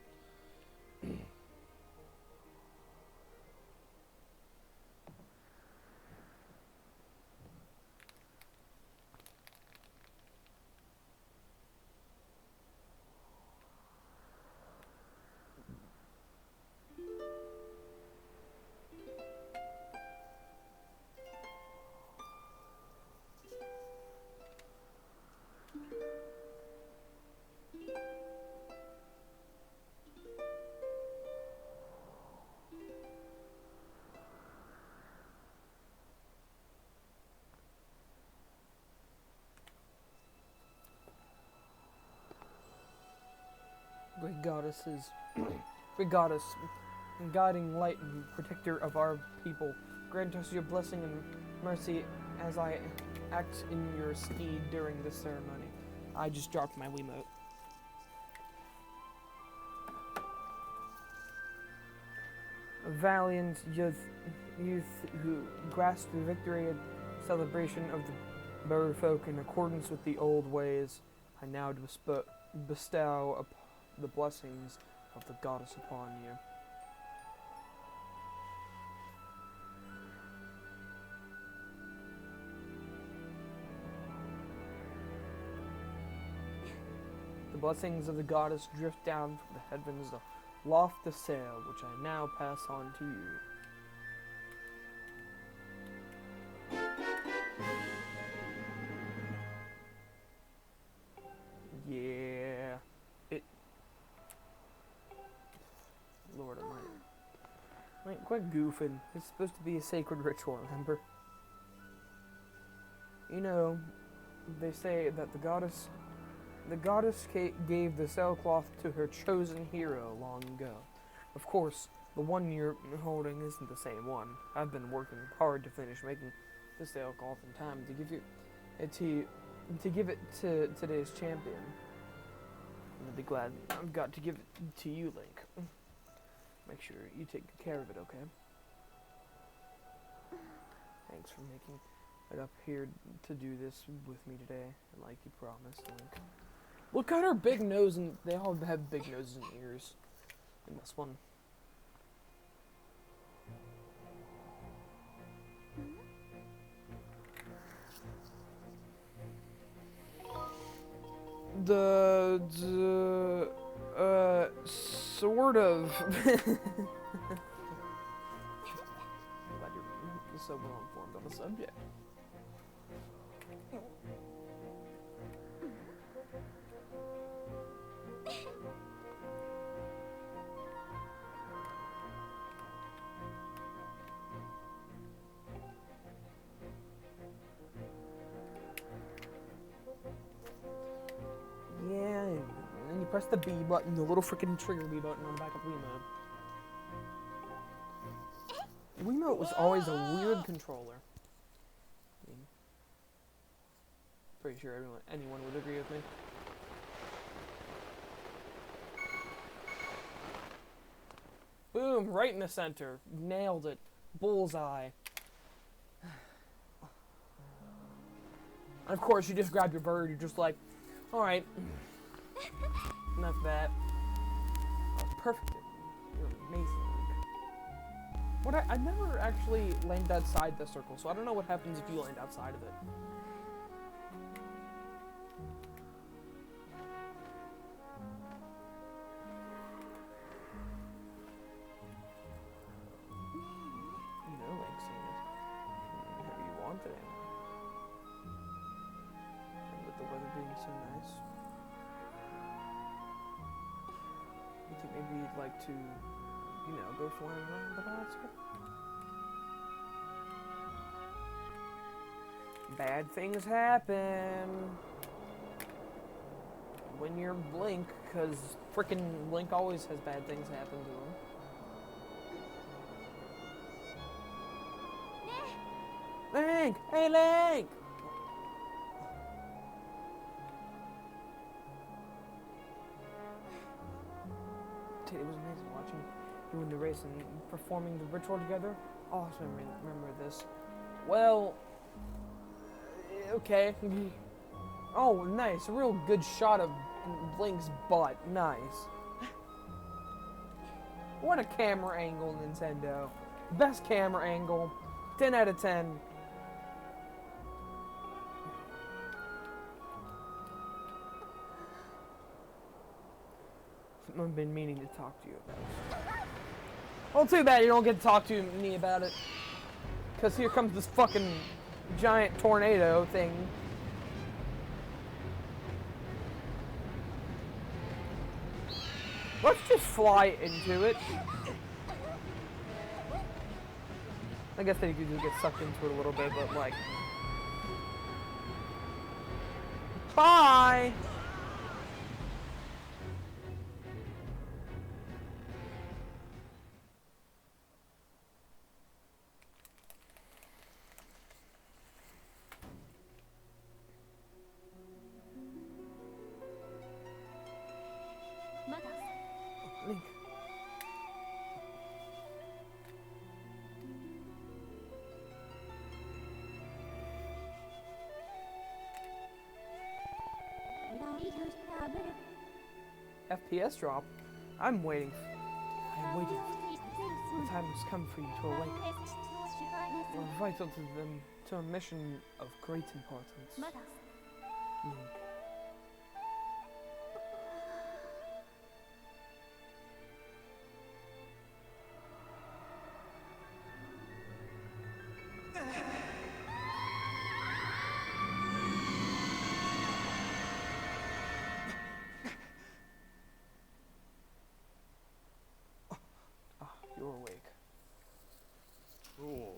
Great goddess, guiding light and protector of our people, grant us your blessing and mercy as I act in your stead during this ceremony. I just dropped my Wiimote. A valiant youth who grasped the victory and celebration of the bird folk in accordance with the old ways, I now bestow the blessings of the goddess upon you. The blessings of the goddess drift down from the heavens to loft the sail, which I now pass on to you. Yeah. Lord Almighty. Like, quit goofing. It's supposed to be a sacred ritual, remember? You know, they say that the goddess gave the sailcloth to her chosen hero long ago. Of course, the one you're holding isn't the same one. I've been working hard to finish making the sailcloth in time to give it to today's champion. I'll be glad I've got to give it to you, Link. Make sure you take good care of it, okay? Thanks for making it up here to do this with me today, like you promised, Link. Look at her big nose, and they all have big noses and ears in this one. Sort of. I'm glad you're so well informed on the subject. Yeah, and then you press the B button, the little freaking trigger B button on the back of Wiimote. Wiimote was always a weird controller. I mean, pretty sure anyone would agree with me. Boom, right in the center. Nailed it. Bullseye. And of course, you just grab your bird. You're just like, all right, enough of that. That was perfect. You're amazing. What I never actually land outside the circle, so I don't know what happens if you land outside of it. No, Link seen it. Have you wanted it? And with the weather being so nice, you think maybe you'd like to, you know, go flying around the basket? Bad things happen when you're Link, because frickin' Link always has bad things happen to him. Link! Hey, Link! Dude, it was amazing watching you in the race and performing the ritual together. Oh, I remember this. Well, okay. Oh, nice. A real good shot of Link's butt. Nice. What a camera angle, Nintendo. Best camera angle. 10 out of 10. Something I've been meaning to talk to you about. Well, too bad you don't get to talk to me about it. Because here comes this fucking giant tornado thing. Let's just fly into it. I guess they do get sucked into it a little bit, but like... Bye! Link. FPS drop? I'm waiting. I'm waiting. The time has come for you to awake. You're vital to them, to a mission of great importance. Link. You're awake. Oh.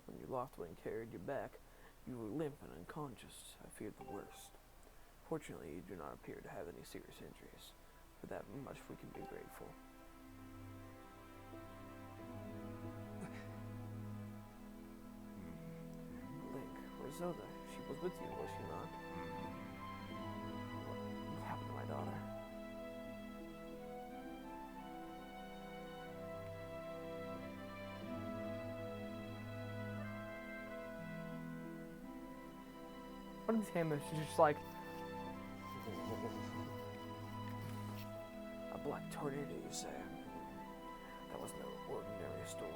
When you Loftwing carried you back, you were limp and unconscious. I feared the worst. Fortunately, you do not appear to have any serious injuries. For that much we can be grateful. Link, where's Zelda? She was with you, was she not? What happened to my daughter? What is him? She's just like a black tornado, you say? That was no ordinary storm.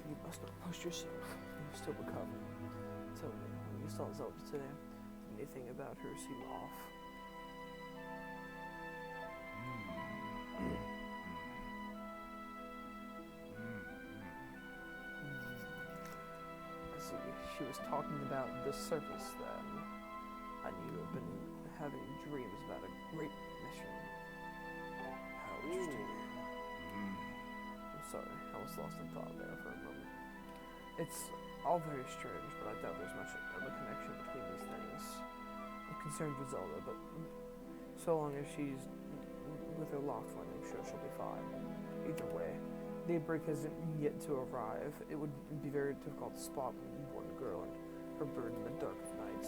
You must not push yourself. You're still recovering. Tell me, when you saw Zelda today, did anything about her seem off? I see. She was talking about the surface then. I knew you have been having dreams about a great mission. How interesting. I'm sorry, I was lost in thought there for a moment. It's all very strange, but I doubt there's much of a connection between these things. I'm concerned with Zelda, but so long as she's with her Loftwing, I'm sure she'll be fine. Either way, daybreak hasn't yet to arrive. It would be very difficult to spot a newborn girl and her bird in the dark of night.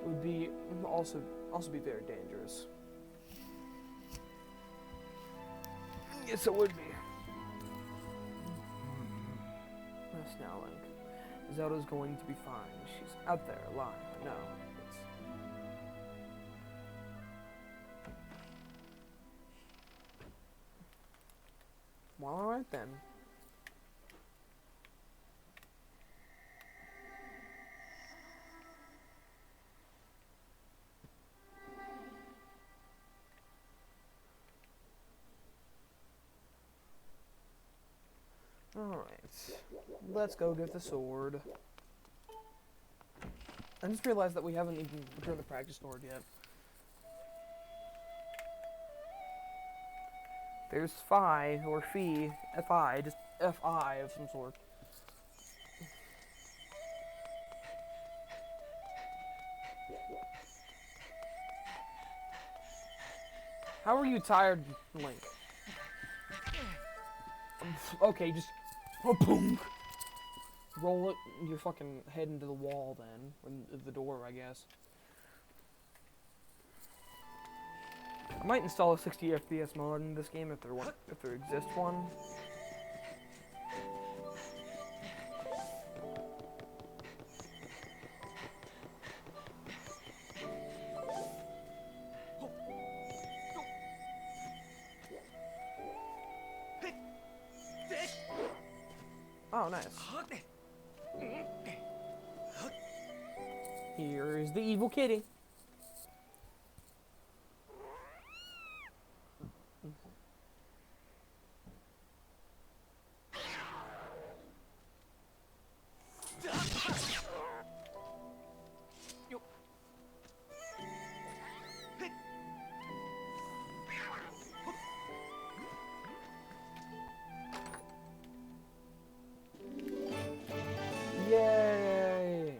It would be also be very dangerous. Yes, it would be. Yes, now, Link. Zelda's going to be fine. She's out there alive. I know. Well, alright then. Alright. Let's go get the sword. I just realized that we haven't even returned the practice sword yet. There's Fi, or Fee, F-I, just F-I of some sort. How are you tired, Link? Okay, just... boom. Roll it, your fucking head into the wall then, or the door, I guess. I might install a 60 FPS mod in this game if there exists one. Oh, nice. Here is the evil kitty. Yay!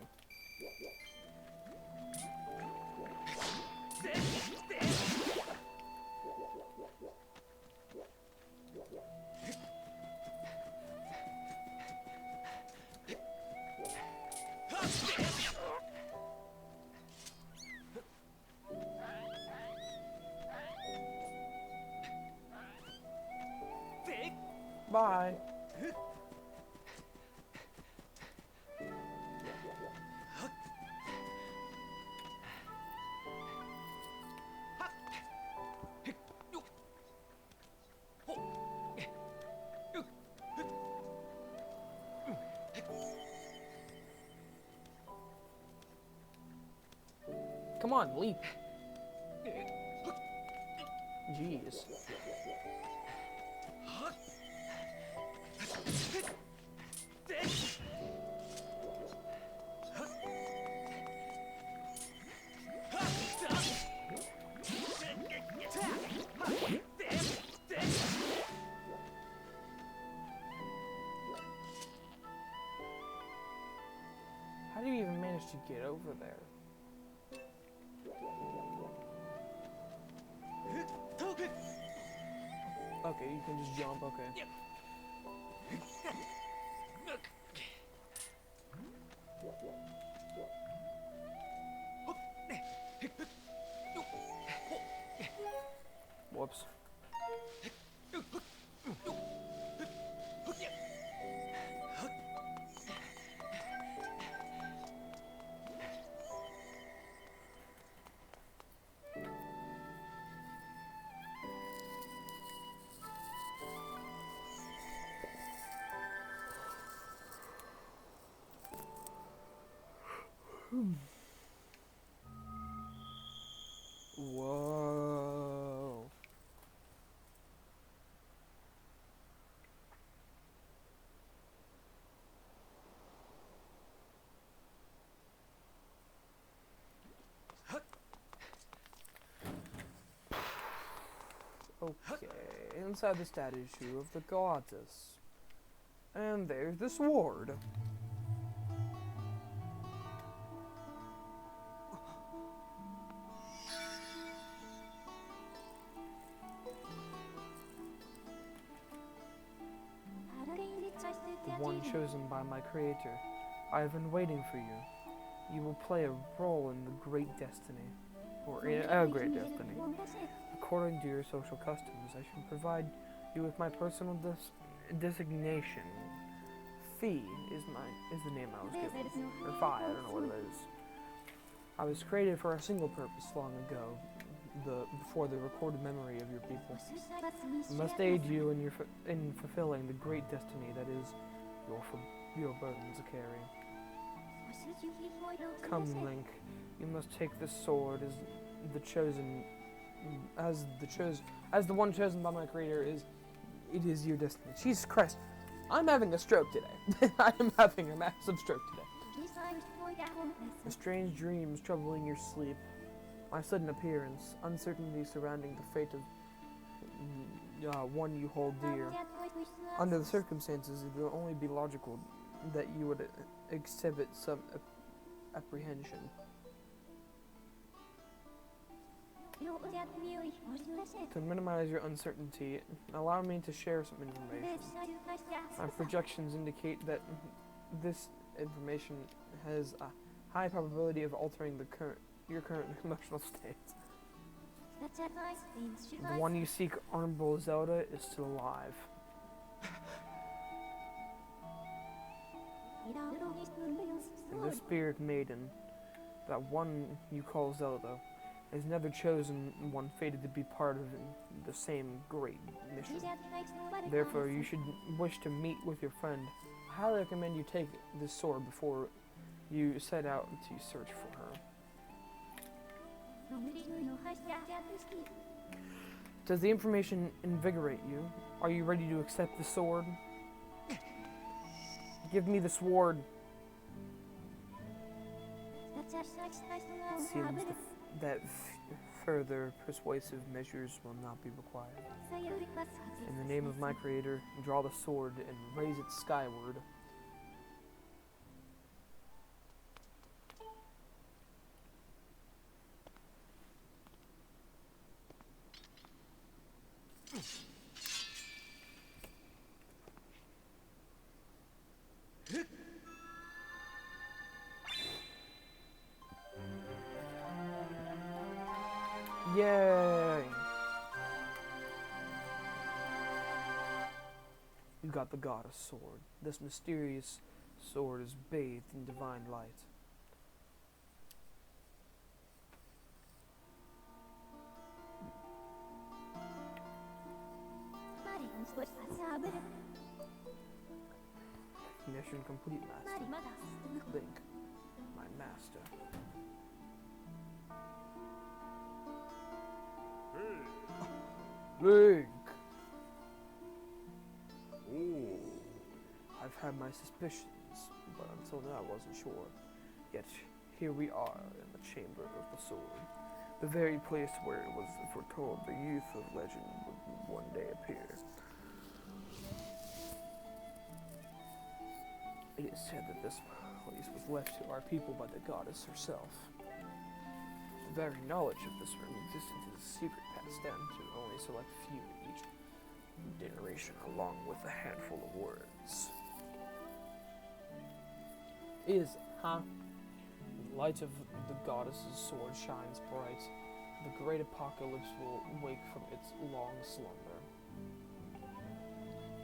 Bye. Come on, leap. Jeez. How do you even manage to get over there? Okay, you can just jump, okay. Whoops. Whoa. Okay, inside the statue of the goddess. And there's the sword. one chosen by my Creator. I have been waiting for you. You will play a role in the great destiny, or in a great destiny. According to your social customs, I shall provide you with my personal designation. Fee is the name I was given, or Phi, I don't know what it is. I was created for a single purpose long ago, before the recorded memory of your people. I must aid you in fulfilling the great destiny that is your burden to carry. Come, Link, you must take this sword as the one chosen by my Creator. It is your destiny. Jesus Christ, I'm having a stroke today. I am having a massive stroke today. The strange dreams troubling your sleep, my sudden appearance, uncertainty surrounding the fate of one you hold dear. Under the circumstances, it will only be logical that you would exhibit some apprehension. To minimize your uncertainty, allow me to share some information. My projections indicate that this information has a high probability of altering your current emotional state. The one you seek, Honorable Zelda, is still alive. And the spirit maiden, that one you call Zelda, is another chosen one fated to be part of the same great mission. Therefore, you should wish to meet with your friend. I highly recommend you take this sword before you set out to search for her. Does the information invigorate you? Are you ready to accept the sword? Give me the sword. It seems that further persuasive measures will not be required. In the name of my Creator, draw the sword and raise it skyward. Yay! You got the goddess sword. This mysterious sword is bathed in divine light. Mission complete, Master. Link, my master. Link! Ooh. I've had my suspicions, but until now I wasn't sure. Yet, here we are in the Chamber of the Sword. The very place where it was foretold the youth of legend would one day appear. It is said that this place was left to our people by the goddess herself. The very knowledge of this room existence is a secret passed down to only a select few in each generation, along with a handful of words. The light of the goddess's sword shines bright. The great apocalypse will wake from its long slumber.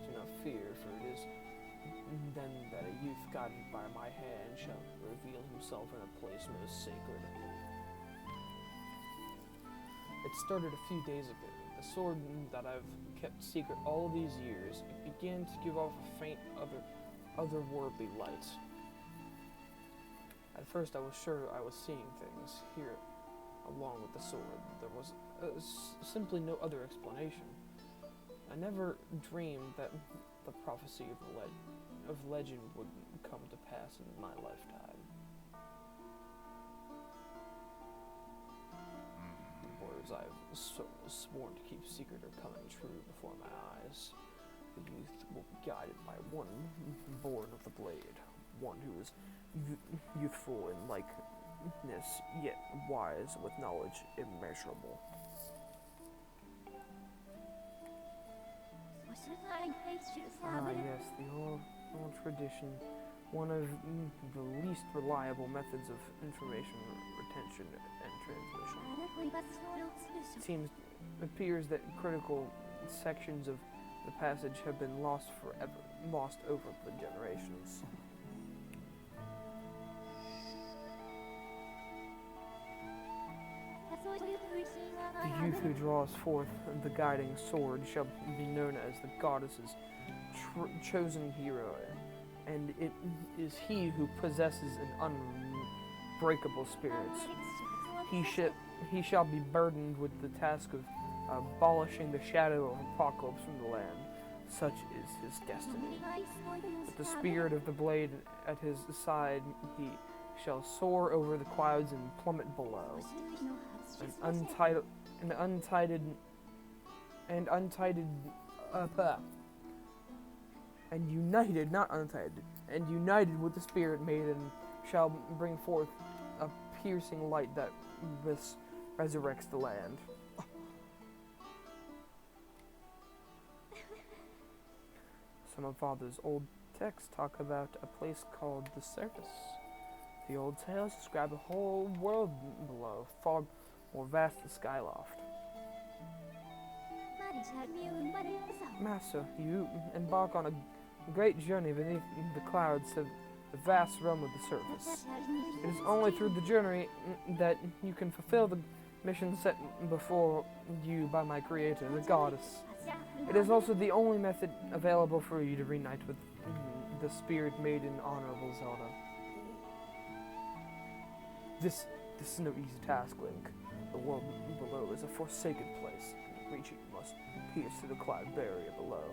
Do not fear, for it is then that a youth guided by my hand shall reveal himself in a place most sacred. It started a few days ago. The sword that I've kept secret all these years, it began to give off a faint otherworldly light. At first I was sure I was seeing things here along with the sword. There was simply no other explanation. I never dreamed that the prophecy of legend would come to pass in my lifetime. The words I've sworn to keep secret are coming true before my eyes. The youth will be guided by one born of the blade, one who is youthful in likeness, yet wise with knowledge immeasurable. Ah, yes, oral tradition, one of the least reliable methods of information retention and transmission. It appears that critical sections of the passage have been lost over the generations. The youth who draws forth the guiding sword shall be known as the goddess's chosen hero, and it is he who possesses an unbreakable spirit. He shall be burdened with the task of abolishing the shadow of apocalypse from the land. Such is his destiny. With the spirit of the blade at his side, he shall soar over the clouds and plummet below. United with the spirit maiden shall bring forth a piercing light that resurrects the land. Some of Father's old texts talk about a place called the Surface. The old tales describe a whole world below, far more vast than Skyloft. Master, you embark on a great journey beneath the clouds to the vast realm of the surface. It is only through the journey that you can fulfill the mission set before you by my creator, the goddess. It is also the only method available for you to reunite with the spirit maiden, Honorable Zelda. This is no easy task, Link. The world below is a forsaken place. To reach it, you must pierce through the cloud barrier below.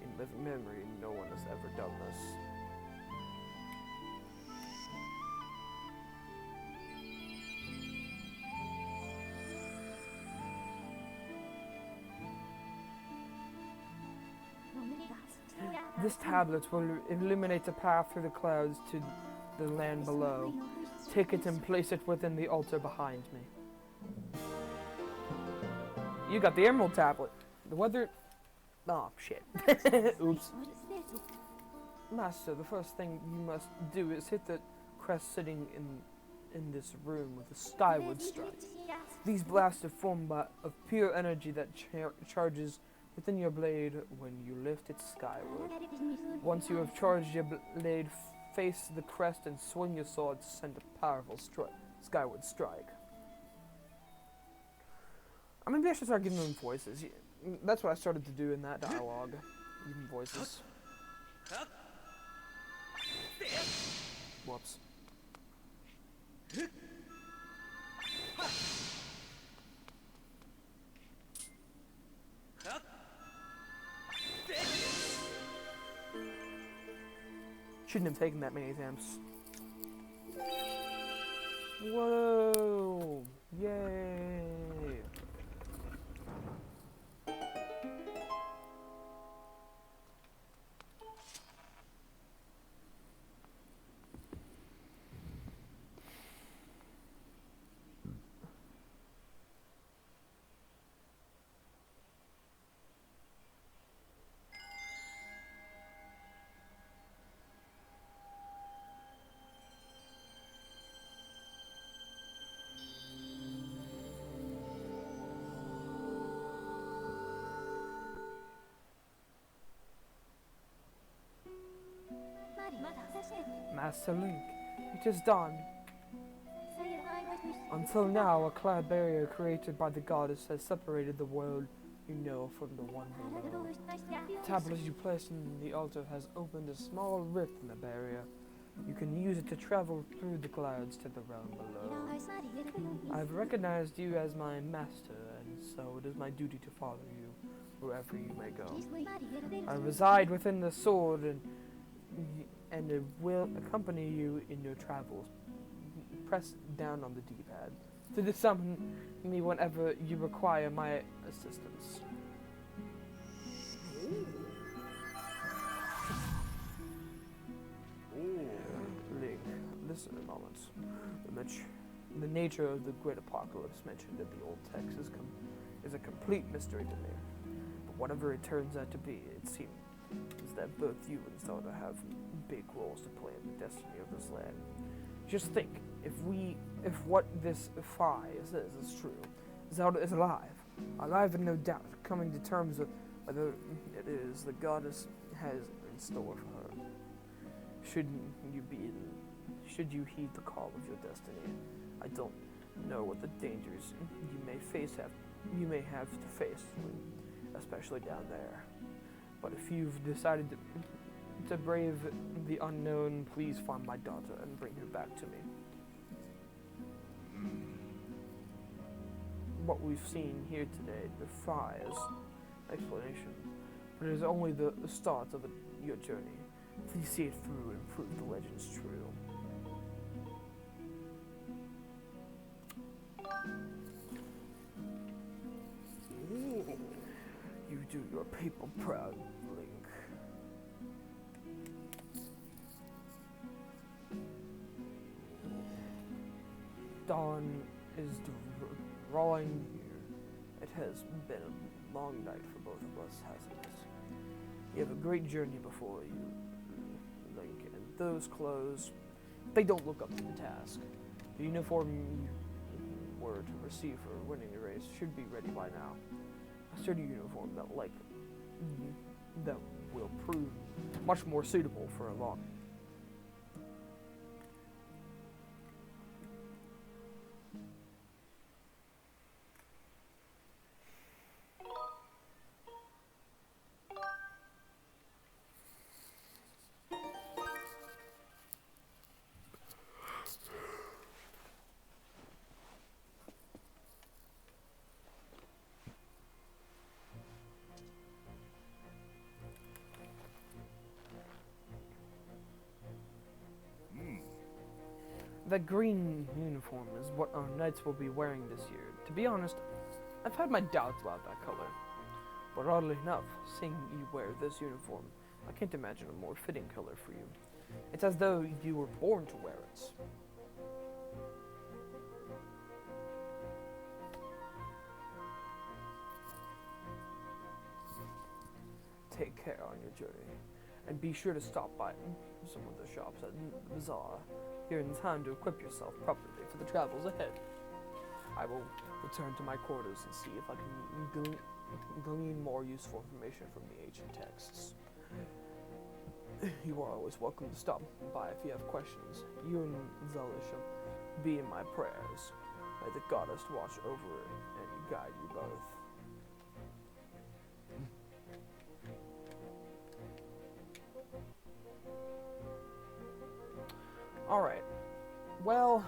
In living memory, no one has ever done this. This tablet will illuminate a path through the clouds to the land below. Take it and place it within the altar behind me. You got the emerald tablet. The weather... Oh, shit. Oops. Master, the first thing you must do is hit the crest sitting in this room with a skyward strike. These blasts are formed of pure energy that charges within your blade when you lift it skyward. Once you have charged your blade, face the crest and swing your sword to send a powerful skyward strike. Maybe I should start giving them voices. That's what I started to do in that dialogue. Give them voices. Whoops. Shouldn't have taken that many attempts. Whoa! Yay! Master Link, it is done. Until now, a cloud barrier created by the goddess has separated the world you know from the one below. The tablet you placed in the altar has opened a small rift in the barrier. You can use it to travel through the clouds to the realm below. I have recognized you as my master, and so it is my duty to follow you wherever you may go. I reside within the sword and it will accompany you in your travels. Press down on the D-pad to summon me whenever you require my assistance. Link, listen a moment. The nature of the great apocalypse mentioned in the old text is a complete mystery to me. But whatever it turns out to be, it seems is that both you and Zelda have big roles to play in the destiny of this land. Just think, if what this Fi says is true, Zelda is alive and no doubt, coming to terms with whether it is the goddess has in store for her. Should you heed the call of your destiny, I don't know what the dangers you may have to face, especially down there. But if you've decided to brave the unknown, please find my daughter and bring her back to me. What we've seen here today defies explanation, but it is only the start of your journey. Please see it through and prove the legends true. You do your people proud, Link. Dawn is drawing near. It has been a long night for both of us, hasn't it? You have a great journey before you, Link, and those clothes, they don't look up to the task. The uniform you were to receive for winning the race should be ready by now. A sturdy uniform that will prove much more suitable for a long. That green uniform is what our knights will be wearing this year. To be honest, I've had my doubts about that color. But oddly enough, seeing you wear this uniform, I can't imagine a more fitting color for you. It's as though you were born to wear it. Take care on your journey, and be sure to stop by some of the shops at the bazaar here in time to equip yourself properly for the travels ahead. I will return to my quarters and see if I can glean more useful information from the ancient texts. You are always welcome to stop by if you have questions. You and Zelda shall be in my prayers. May the goddess watch over it and guide you both. Alright, well,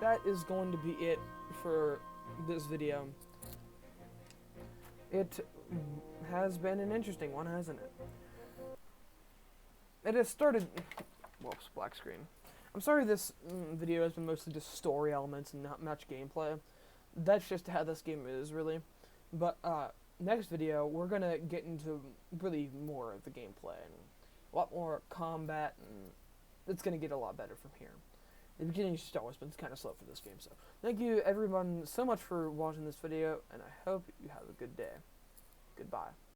that is going to be it for this video. It has been an interesting one, hasn't it? It has started... Whoops, black screen. I'm sorry this video has been mostly just story elements and not much gameplay. That's just how this game is, really. But, next video, we're gonna get into really more of the gameplay and a lot more combat, and it's going to get a lot better from here. The beginning has always been kind of slow for this game, so thank you everyone so much for watching this video, and I hope you have a good day. Goodbye.